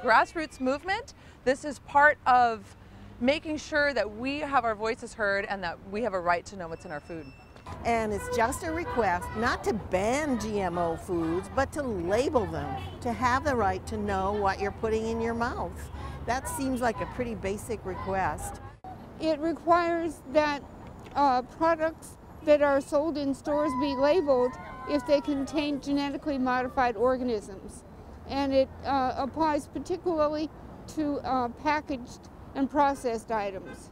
grassroots movement. This is part of making sure that we have our voices heard and that we have a right to know what's in our food. And it's just a request not to ban GMO foods, but to label them, to have the right to know what you're putting in your mouth. That seems like a pretty basic request. It requires that products that are sold in stores be labeled if they contain genetically modified organisms. And it applies particularly to packaged and processed items.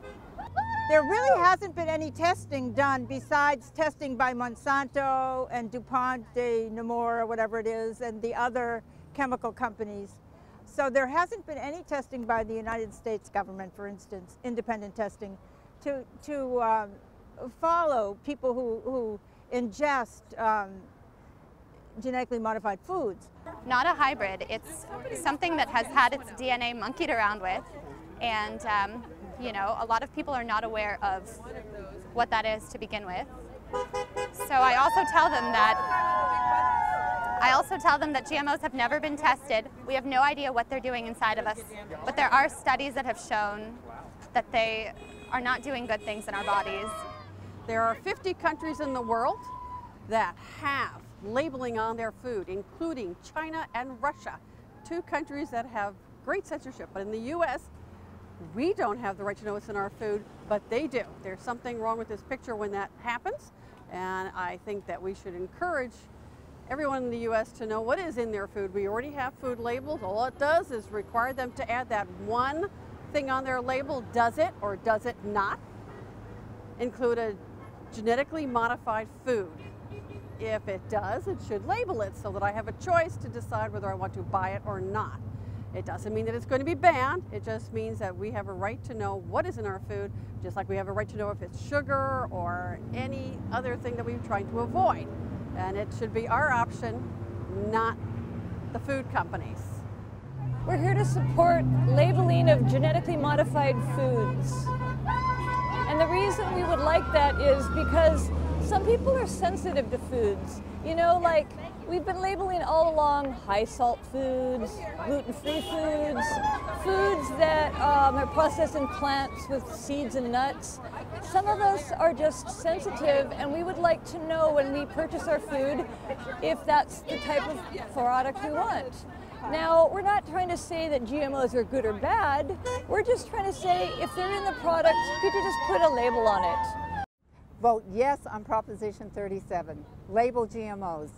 There really hasn't been any testing done besides testing by Monsanto and DuPont de Nemours, or whatever it is, and the other chemical companies. So there hasn't been any testing by the United States government, for instance, independent testing, to follow people who ingest genetically modified foods. Not a hybrid. It's something that has had its DNA monkeyed around with, and you know, a lot of people are not aware of what that is to begin with. So I also tell them that GMOs have never been tested. We have no idea what they're doing inside of us, but there are studies that have shown that they are not doing good things in our bodies. There are 50 countries in the world that have labeling on their food, including China and Russia, 2 countries that have great censorship. But in the U.S., we don't have the right to know what's in our food, but they do. There's something wrong with this picture when that happens, and I think that we should encourage everyone in the U.S. to know what is in their food. We already have food labels. All it does is require them to add that one thing on their label. Does it or does it not include a genetically modified food? If it does, it should label it so that I have a choice to decide whether I want to buy it or not. It doesn't mean that it's going to be banned. It just means that we have a right to know what is in our food, just like we have a right to know if it's sugar or any other thing that we're trying to avoid. And it should be our option, not the food companies. We're here to support labeling of genetically modified foods. And the reason we would like that is because some people are sensitive to foods. You know, like we've been labeling all along high salt foods, gluten-free foods, foods that are processed in plants with seeds and nuts. Some of us are just sensitive, and we would like to know when we purchase our food if that's the type of product we want. Now, we're not trying to say that GMOs are good or bad. We're just trying to say if they're in the product, could you just put a label on it? Vote yes on Proposition 37. Label GMOs.